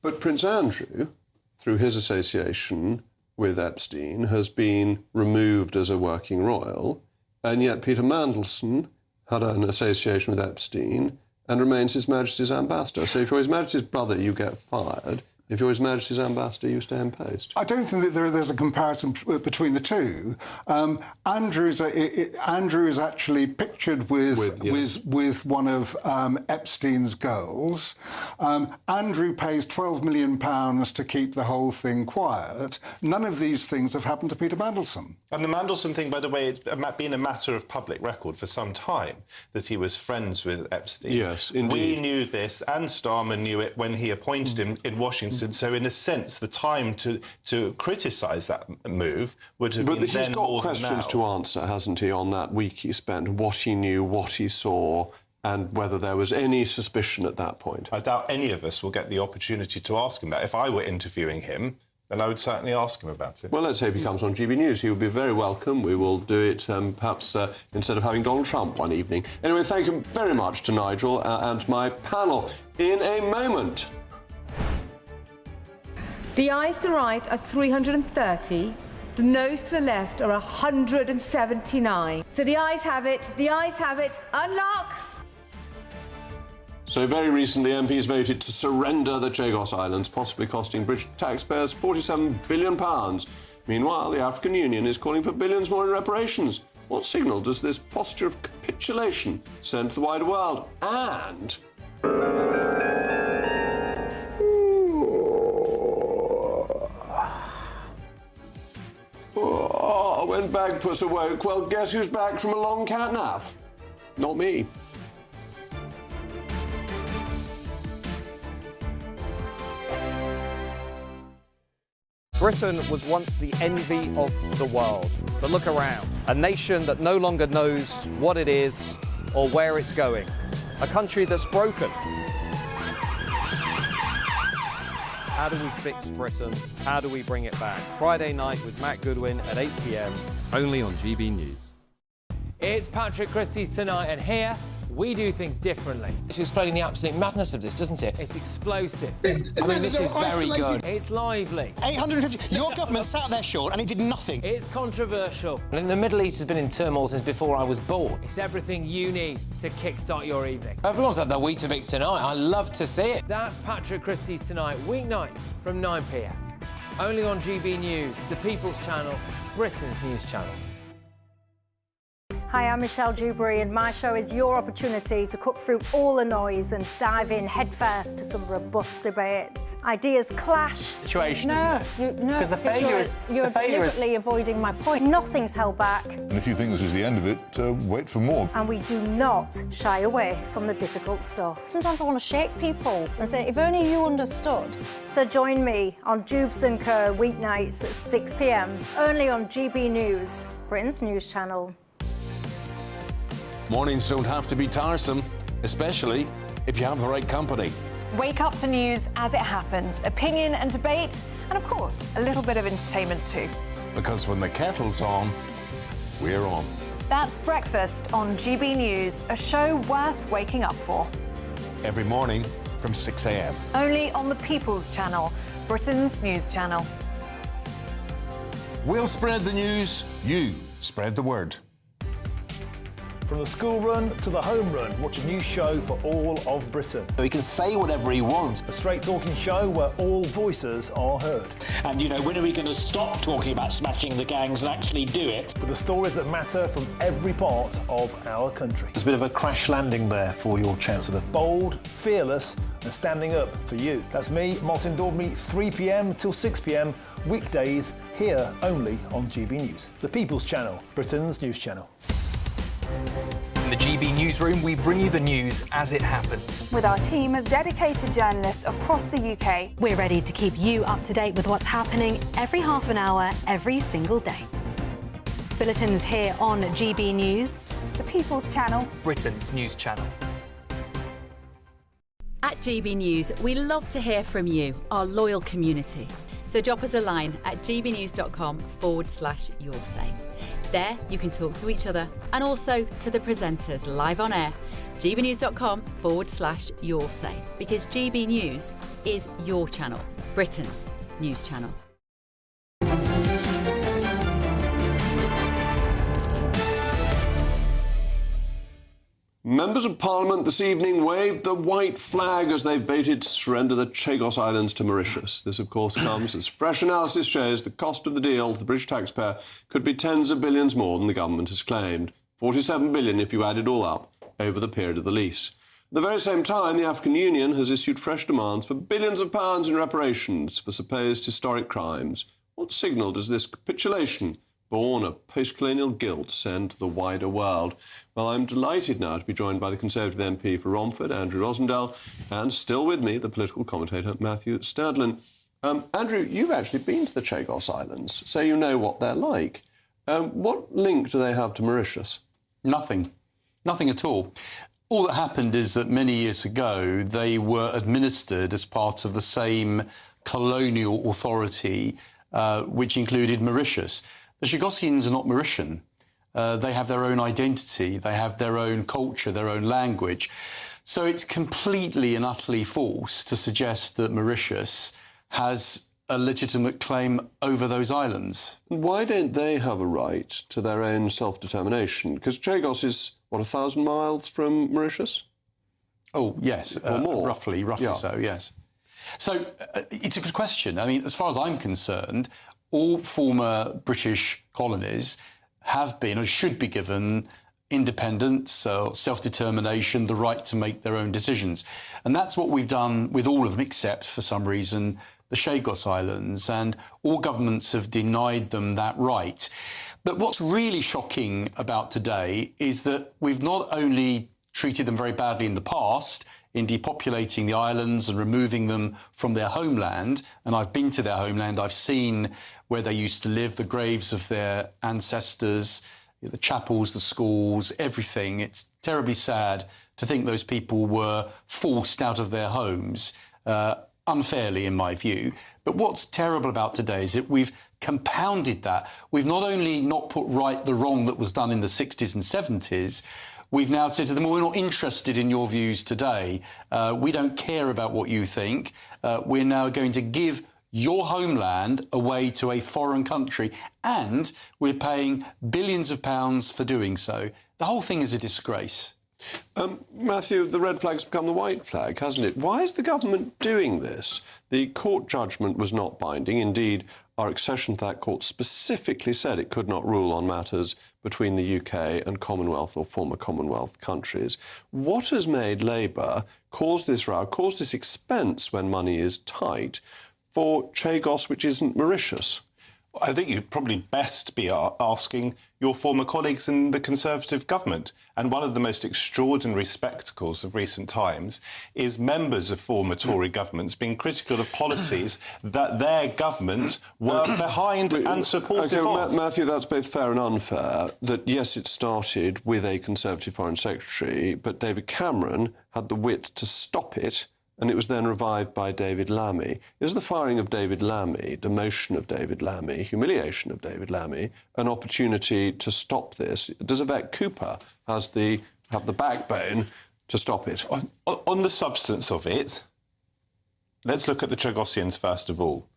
But Prince Andrew, through his association with Epstein, has been removed as a working royal, and yet Peter Mandelson had an association with Epstein and remains His Majesty's ambassador. So if you're His Majesty's brother, you get fired. If you're His Majesty's ambassador, you stay in post. I don't think that there's a comparison between the two. Andrew is actually pictured with one of Epstein's girls. Andrew pays £12 million to keep the whole thing quiet. None of these things have happened to Peter Mandelson. And the Mandelson thing, by the way, it's been a matter of public record for some time, that he was friends with Epstein. Yes, indeed. We knew this, and Starmer knew it when he appointed him in Washington. So, in a sense, the time to criticise that move would have been then more than now. But he's got questions to answer, hasn't he, on that week he spent, what he knew, what he saw, and whether there was any suspicion at that point. I doubt any of us will get the opportunity to ask him that. If I were interviewing him, then I would certainly ask him about it. Well, let's hope he comes on GB News. He will be very welcome. We will do it, perhaps, instead of having Donald Trump one evening. Anyway, thank you very much to Nigel and my panel. In a moment. The ayes to the right are 330, the noes to the left are 179. So the ayes have it, unlock! So very recently, MPs voted to surrender the Chagos Islands, possibly costing British taxpayers £47 billion. Meanwhile, the African Union is calling for billions more in reparations. What signal does this posture of capitulation send to the wider world? And... when Bagpuss awoke, well, guess who's back from a long cat nap? Not me. Britain was once the envy of the world. But look around. A nation that no longer knows what it is or where it's going. A country that's broken. How do we fix Britain? How do we bring it back? Friday night with Matt Goodwin at 8 p.m. only on GB News. It's Patrick Christie's Tonight, and here we do things differently. It's explaining the absolute madness of this, doesn't it? It's explosive. I mean, this is very good. It's lively. 850. Your government sat there short and it did nothing. It's controversial. And the Middle East has been in turmoil since before I was born. It's everything you need to kickstart your evening. Everyone's had their Weetabix tonight. I love to see it. That's Patrick Christie's Tonight, weeknights from 9 p.m. Only on GB News, the People's Channel, Britain's news channel. Hi, I'm Michelle Dewberry, and my show is your opportunity to cut through all the noise and dive in headfirst to some robust debates. Ideas clash. Situation, isn't it? No, because the failure is you're deliberately avoiding my point. Nothing's held back, And if you think this is the end of it, wait for more. and we do not shy away from the difficult stuff. Sometimes I want to shake people and say, if only you understood. So join me on Jubes and Co weeknights at 6 p.m. only on GB News, Britain's news channel. Mornings don't have to be tiresome, especially if you have the right company. Wake up to news as it happens, opinion and debate, and of course, a little bit of entertainment too. Because when the kettle's on, we're on. That's Breakfast on GB News, a show worth waking up for. Every morning from 6 a.m. Only on the People's Channel, Britain's news channel. We'll spread the news, you spread the word. From the school run to the home run, watch a new show for all of Britain. So he can say whatever he wants. A straight talking show where all voices are heard. And, you know, when are we going to stop talking about smashing the gangs and actually do it? With the stories that matter from every part of our country. There's a bit of a crash landing there for your Chancellor. Bold, fearless and standing up for you. That's me, Martin Daubney, 3 p.m. till 6 p.m, weekdays, here only on GB News. The People's Channel, Britain's news channel. In the GB newsroom, we bring you the news as it happens. With our team of dedicated journalists across the UK, we're ready to keep you up to date with what's happening every half an hour, every single day. Bulletins here on GB News, the People's Channel, Britain's news channel. At GB News, we love to hear from you, our loyal community. So drop us a line at gbnews.com/yoursay. There, you can talk to each other and also to the presenters live on air. gbnews.com/yoursay, because GB News is your channel, Britain's news channel. Members of Parliament this evening waved the white flag as they voted to surrender the Chagos Islands to Mauritius. This, of course, comes as fresh analysis shows the cost of the deal to the British taxpayer could be tens of billions more than the government has claimed. 47 billion if you add it all up over the period of the lease. At the very same time, the African Union has issued fresh demands for billions of pounds in reparations for supposed historic crimes. What signal does this capitulation, born of post-colonial guilt, send to the wider world? Well, I'm delighted now to be joined by the Conservative MP for Romford, Andrew Rosendale, and still with me, the political commentator, Matthew Stadlin. Andrew, you've actually been to the Chagos Islands, so you know what they're like. What link do they have to Mauritius? Nothing. Nothing at all. All that happened is that many years ago, they were administered as part of the same colonial authority, which included Mauritius. The Chagosians are not Mauritian. They have their own identity, they have their own culture, their own language. So it's completely and utterly false to suggest that Mauritius has a legitimate claim over those islands. Why don't they have a right to their own self-determination? Because Chagos is, what, 1,000 miles from Mauritius? Oh, yes, or more. roughly yeah. So, yes. So it's a good question. I mean, as far as I'm concerned, all former British colonies have been or should be given independence, self-determination, the right to make their own decisions. And that's what we've done with all of them, except, for some reason, the Chagos Islands. And all governments have denied them that right. But what's really shocking about today is that we've not only treated them very badly in the past, in depopulating the islands and removing them from their homeland. And I've been to their homeland. I've seen where they used to live, the graves of their ancestors, the chapels, the schools, everything. It's terribly sad to think those people were forced out of their homes, unfairly in my view. But what's terrible about today is that we've compounded that. We've not only not put right the wrong that was done in the 60s and 70s, we've now said to them, well, we're not interested in your views today. We don't care about what you think. We're now going to give your homeland away to a foreign country, and we're paying billions of pounds for doing so. The whole thing is a disgrace. Matthew, the red flag's become the white flag, hasn't it? Why is the government doing this? The court judgment was not binding. Indeed, our accession to that court specifically said it could not rule on matters between the UK and Commonwealth or former Commonwealth countries. What has made Labour cause this row, cause this expense when money is tight for Chagos, which isn't Mauritius? I think you'd probably best be asking your former colleagues in the Conservative government. And one of the most extraordinary spectacles of recent times is members of former Tory governments being critical of policies that their governments were behind and supportive of. Matthew, that's both fair and unfair, that yes, it started with a Conservative Foreign Secretary, but David Cameron had the wit to stop it, and it was then revived by David Lammy. Is the firing of David Lammy, demotion of David Lammy, humiliation of David Lammy, an opportunity to stop this? Does Yvette Cooper have the backbone to stop it? On the substance of it, let's look at the Chagosians first of all.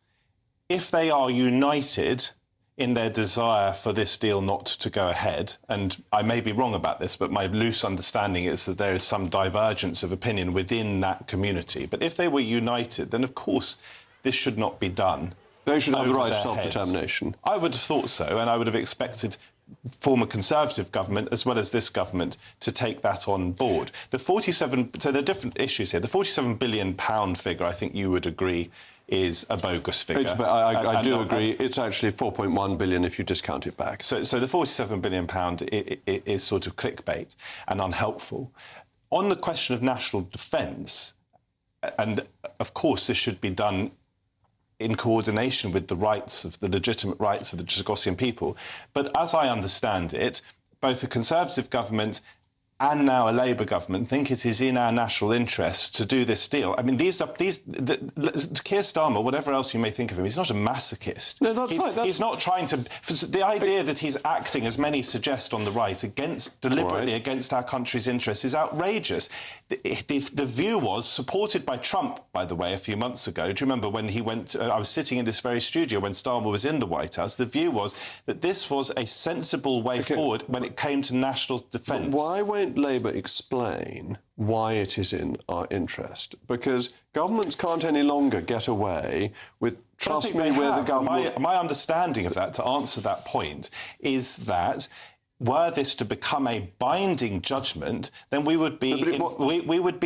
If they are united in their desire for this deal not to go ahead, and I may be wrong about this, but my loose understanding is that there is some divergence of opinion within that community. But if they were united, then of course this should not be done. They should have the right of self-determination. I would have thought so, and I would have expected former Conservative government as well as this government to take that on board. So there are different issues here. The £47 billion figure, I think you would agree, is a bogus figure. I do agree. It's actually 4.1 billion if you discount it back. So the £47 billion is sort of clickbait and unhelpful. On the question of national defence, and of course this should be done in coordination with the legitimate rights of the Chagosian people, but as I understand it, both the Conservative government and now a Labour government think it is in our national interest to do this deal. I mean, Keir Starmer, whatever else you may think of him, he's not a masochist. No, that's right. He's not trying to... The idea that he's acting, as many suggest on the right, deliberately against our country's interests is outrageous. The view was, supported by Trump, by the way, a few months ago. Do you remember when he went... I was sitting in this very studio when Starmer was in the White House. The view was that this was a sensible way forward when it came to national defence. Why won't Labour explain why it is in our interest? Because governments can't any longer get away with, trust me, where the government... My understanding of that, to answer that point, is that were this to become a binding judgment, then we would be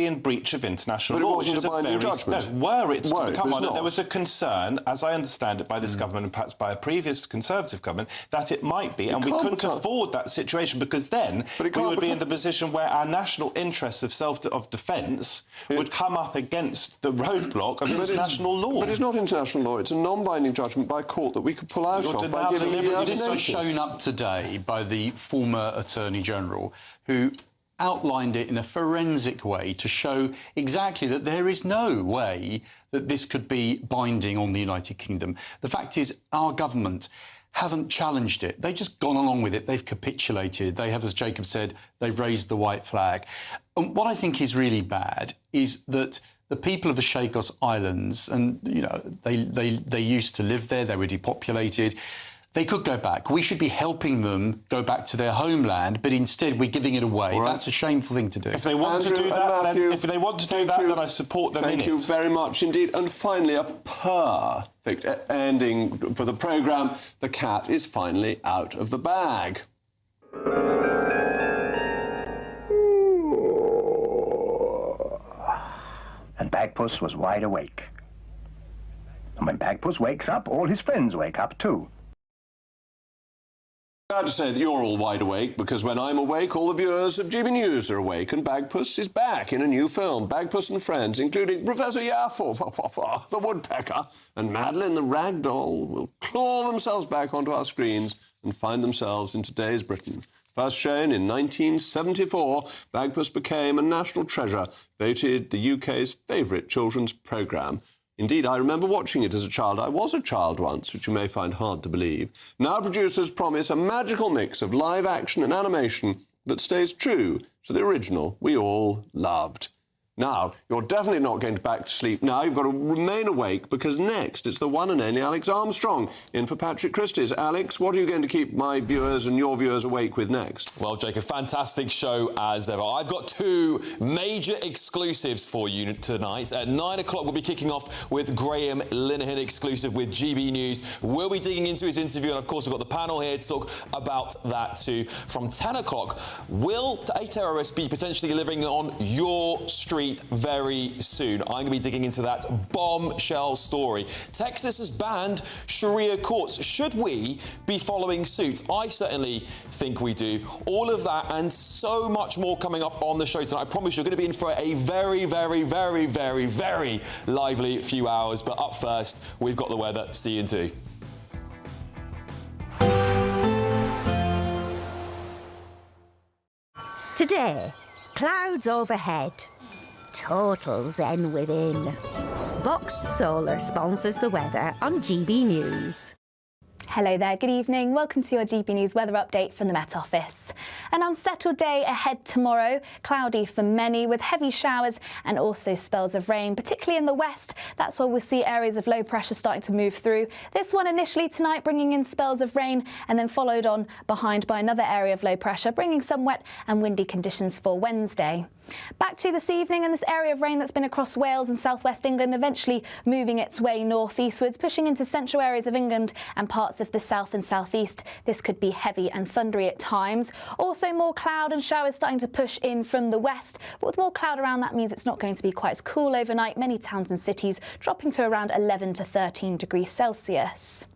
in breach of international law, which is a binding judgment. No, were it to become one, there was a concern, as I understand it, by this government and perhaps by a previous Conservative government, that it might be, and we couldn't afford that situation, because then we would be in the position where our national interests of defence would come up against the roadblock of international law. But it's not international law. It's a non-binding judgment by a court that we could pull out of by giving the United Nations. This was shown up today by the former Attorney General, who outlined it in a forensic way to show exactly that there is no way that this could be binding on the United Kingdom. The fact is, our government haven't challenged it. They've just gone along with it. They've capitulated. They have, as Jacob said, they've raised the white flag. And what I think is really bad is that the people of the Chagos Islands, and, you know, they used to live there, they were depopulated. They could go back. We should be helping them go back to their homeland, but instead we're giving it away. Right. That's a shameful thing to do. If they want to do that, then I support them in it. Thank you very much indeed. And finally, a perfect ending for the programme. The cat is finally out of the bag. And Bagpuss was wide awake. And when Bagpuss wakes up, all his friends wake up too. Glad to say that you're all wide awake, because when I'm awake, all the viewers of GB News are awake, and Bagpuss is back in a new film, Bagpuss and Friends, including Professor Yaffle, the woodpecker, and Madeline the ragdoll will claw themselves back onto our screens and find themselves in today's Britain. First shown in 1974, Bagpuss became a national treasure, voted the UK's favourite children's programme. Indeed, I remember watching it as a child. I was a child once, which you may find hard to believe. Now producers promise a magical mix of live action and animation that stays true to the original we all loved. Now, you're definitely not going back to sleep now. You've got to remain awake because next it's the one and only Alex Armstrong in for Patrick Christie's. Alex, what are you going to keep my viewers and your viewers awake with next? Well, Jake, a fantastic show as ever. I've got two major exclusives for you tonight. At 9 o'clock, we'll be kicking off with Graham Linehan, exclusive with GB News. We'll be digging into his interview, and of course, we've got the panel here to talk about that too. From 10 o'clock, will a terrorist be potentially living on your street very soon? I'm going to be digging into that bombshell story. Texas has banned Sharia courts. Should we be following suit? I certainly think we do. All of that and so much more coming up on the show tonight. I promise you're going to be in for a very, very, very, very, very lively few hours. But up first, we've got the weather. See you in 2. Today, clouds overhead. Total zen within. Boxed Solar sponsors the weather on GB News. Hello there, good evening. Welcome to your GB News weather update from the Met Office. An unsettled day ahead tomorrow, cloudy for many with heavy showers and also spells of rain, particularly in the west. That's where we'll see areas of low pressure starting to move through. This one initially tonight bringing in spells of rain and then followed on behind by another area of low pressure, bringing some wet and windy conditions for Wednesday. Back to this evening, and this area of rain that's been across Wales and southwest England eventually moving its way northeastwards, pushing into central areas of England and parts of the south and southeast. This could be heavy and thundery at times. Also more cloud and showers starting to push in from the west, but with more cloud around that means it's not going to be quite as cool overnight. Many towns and cities dropping to around 11 to 13 degrees Celsius.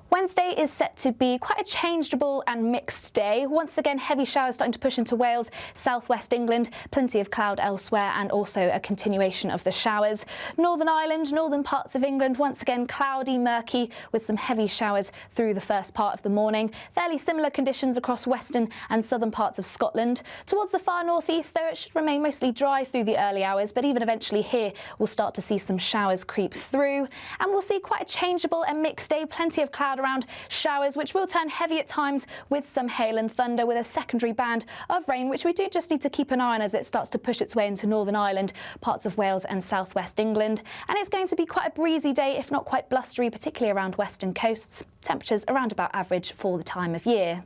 Wednesday is set to be quite a changeable and mixed day. Once again, heavy showers starting to push into Wales, southwest England, plenty of cloud elsewhere and also a continuation of the showers. Northern Ireland, northern parts of England, once again cloudy, murky with some heavy showers through the first part of the morning. Fairly similar conditions across western and southern parts of Scotland. Towards the far northeast, though, it should remain mostly dry through the early hours, but even eventually here we'll start to see some showers creep through. And we'll see quite a changeable and mixed day, plenty of cloud around, showers which will turn heavy at times with some hail and thunder, with a secondary band of rain which we do just need to keep an eye on as it starts to push its way into Northern Ireland, parts of Wales and southwest England. And it's going to be quite a breezy day, if not quite blustery, particularly around western coasts. Temperatures around about average for the time of year.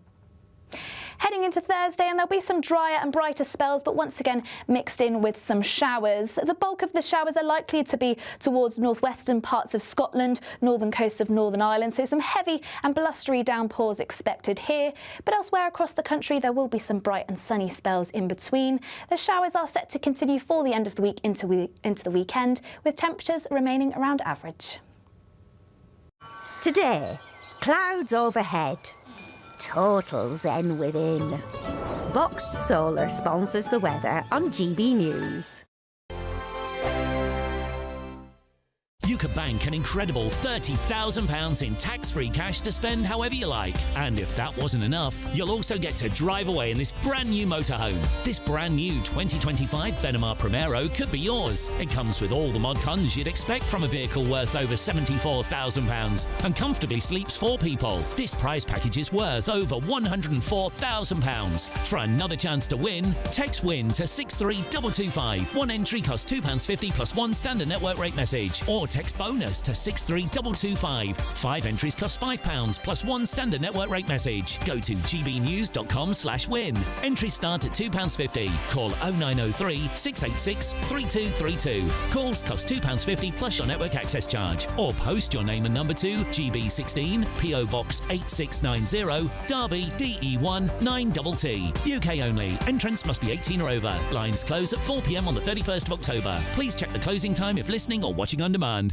Heading into Thursday, and there'll be some drier and brighter spells, but once again mixed in with some showers. The bulk of the showers are likely to be towards northwestern parts of Scotland, northern coast of Northern Ireland, so some heavy and blustery downpours expected here. But elsewhere across the country, there will be some bright and sunny spells in between. The showers are set to continue for the end of the week into the weekend, with temperatures remaining around average. Today, clouds overhead. Total zen within. Boxed Solar sponsors the weather on GB News. You could bank an incredible £30,000 in tax-free cash to spend however you like. And if that wasn't enough, you'll also get to drive away in this brand new motorhome. This brand new 2025 Benamar Primero could be yours. It comes with all the mod cons you'd expect from a vehicle worth over £74,000 and comfortably sleeps 4 people. This prize package is worth over £104,000. For another chance to win, text WIN to 63225. One entry costs £2.50 plus one standard network rate message. Or text bonus to 63225. 5 entries cost £5 plus one standard network rate message. Go to gbnews.com/win. Entries start at £2.50. Call 0903 686 3232. Calls cost £2.50 plus your network access charge. Or post your name and number to GB16 PO Box 8690 Derby DE1 9TT. UK only. Entrance must be 18 or over. Lines close at 4 p.m. on the 31st of October. Please check the closing time if listening or watching on demand.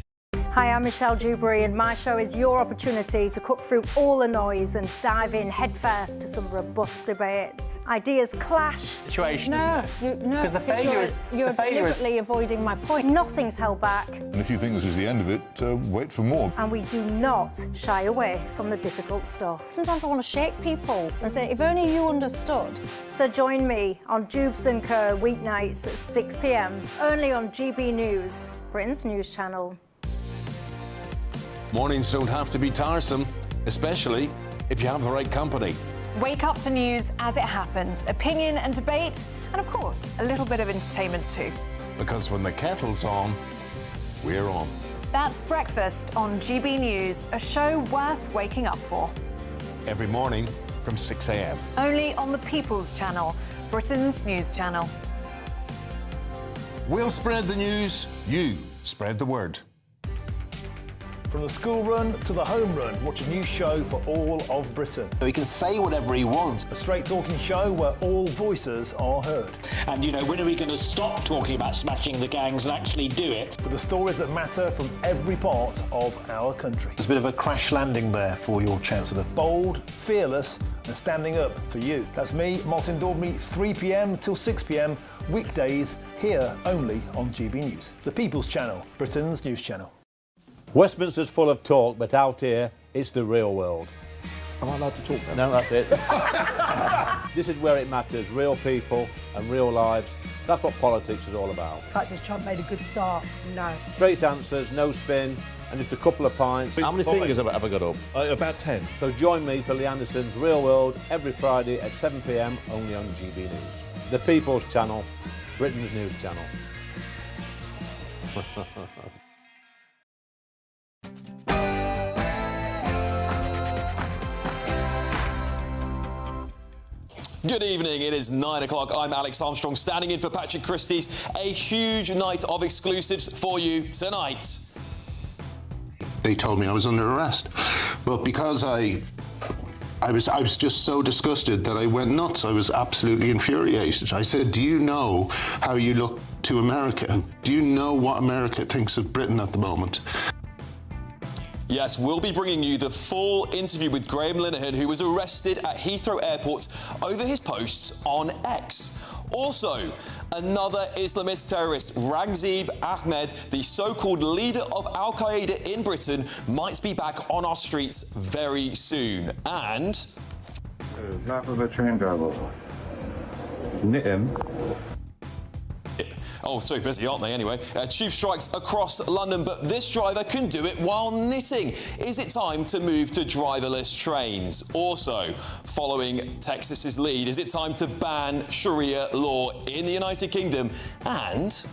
Hi, I'm Michelle Dewberry, and my show is your opportunity to cut through all the noise and dive in headfirst to some robust debates. Ideas clash. Situation, no, isn't it? No, Because the failure is... You're deliberately avoiding my point. Nothing's held back. And if you think this is the end of it, wait for more. And we do not shy away from the difficult stuff. Sometimes I want to shake people and say, if only you understood. So join me on Jubes and Co weeknights at 6 p.m, only on GB News, Britain's news channel. Mornings don't have to be tiresome, especially if you have the right company. Wake up to news as it happens, opinion and debate, and of course, a little bit of entertainment too. Because when the kettle's on, we're on. That's Breakfast on GB News, a show worth waking up for. Every morning from 6 a.m. Only on the People's Channel, Britain's news channel. We'll spread the news, you spread the word. From the school run to the home run, watch a new show for all of Britain. He can say whatever he wants. A straight-talking show where all voices are heard. And, you know, when are we going to stop talking about smashing the gangs and actually do it? With the stories that matter from every part of our country. There's a bit of a crash landing there for your Chancellor. Bold, fearless and standing up for you. That's me, Martin Daubney, 3 p.m. till 6 p.m, weekdays, here only on GB News. The People's Channel, Britain's news channel. Westminster's full of talk, but out here, it's the real world. Am I allowed to talk now? No, that's it. This is where it matters, real people and real lives. That's what politics is all about. The fact is Trump made a good start, no. Straight answers, no spin, and just a couple of pints. How many fingers have I got up? About 10. So join me for Lee Anderson's Real World every Friday at 7 p.m, only on GB News. The People's Channel, Britain's news channel. Good evening, it is 9 o'clock. I'm Alex Armstrong, standing in for Patrick Christie's. A huge night of exclusives for you tonight. They told me I was under arrest, but because I was just so disgusted that I went nuts. I was absolutely infuriated. I said, do you know how you look to America? Do you know what America thinks of Britain at the moment? Yes, we'll be bringing you the full interview with Graham Linehan, who was arrested at Heathrow Airport over his posts on X. Also, another Islamist terrorist, Ragzib Ahmed, the so-called leader of Al-Qaeda in Britain, might be back on our streets very soon. And... Lap of a train driver. Knit him. Oh, so busy, aren't they, anyway? Tube strikes across London, but this driver can do it while knitting. Is it time to move to driverless trains? Also, following Texas's lead, is it time to ban Sharia law in the United Kingdom? And...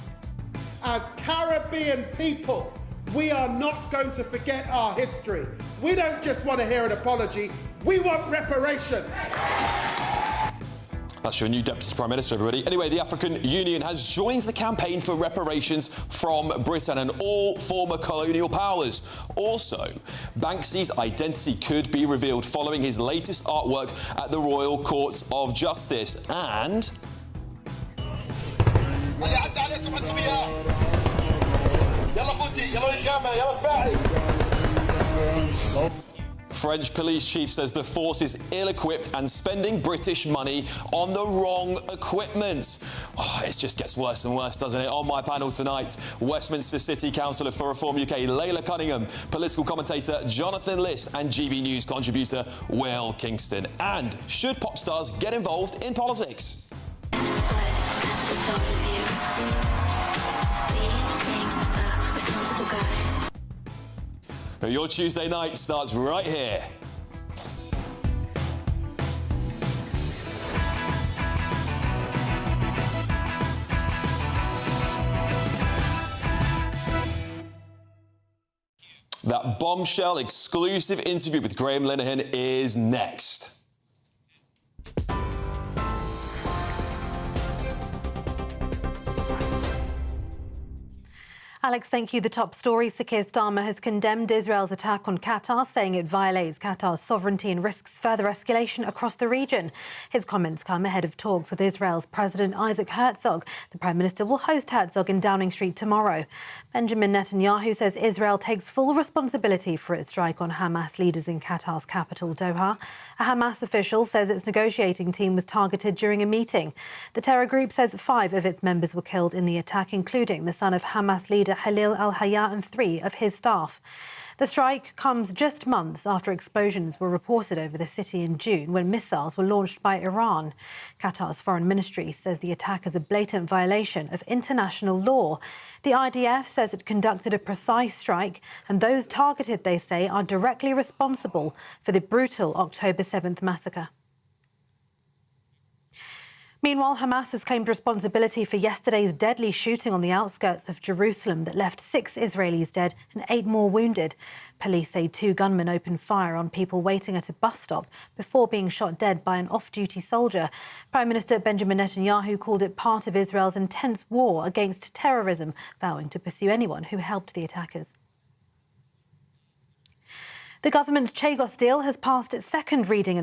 as Caribbean people, we are not going to forget our history. We don't just want to hear an apology, we want reparation. That's your new Deputy Prime Minister, everybody. Anyway, the African Union has joined the campaign for reparations from Britain and all former colonial powers. Also, Banksy's identity could be revealed following his latest artwork at the Royal Courts of Justice. And... French police chief says the force is ill-equipped and spending British money on the wrong equipment. Oh, it just gets worse and worse, doesn't it? On my panel tonight, Westminster City Councillor for Reform UK, Layla Cunningham, political commentator Jonathan List, and GB News contributor Will Kingston. And should pop stars get involved in politics? Your Tuesday night starts right here. That bombshell exclusive interview with Graham Linehan is next. Alex, thank you. The top story. Sir Keir Starmer has condemned Israel's attack on Qatar, saying it violates Qatar's sovereignty and risks further escalation across the region. His comments come ahead of talks with Israel's President Isaac Herzog. The Prime Minister will host Herzog in Downing Street tomorrow. Benjamin Netanyahu says Israel takes full responsibility for its strike on Hamas leaders in Qatar's capital, Doha. A Hamas official says its negotiating team was targeted during a meeting. The terror group says 5 of its members were killed in the attack, including the son of Hamas leader Halil al-Hayya and 3 of his staff. The strike comes just months after explosions were reported over the city in June when missiles were launched by Iran. Qatar's foreign ministry says the attack is a blatant violation of international law. The IDF says it conducted a precise strike, and those targeted, they say, are directly responsible for the brutal October 7th massacre. Meanwhile, Hamas has claimed responsibility for yesterday's deadly shooting on the outskirts of Jerusalem that left 6 Israelis dead and 8 more wounded. Police say 2 gunmen opened fire on people waiting at a bus stop before being shot dead by an off-duty soldier. Prime Minister Benjamin Netanyahu called it part of Israel's intense war against terrorism, vowing to pursue anyone who helped the attackers. The government's Chagos deal has passed its second reading in the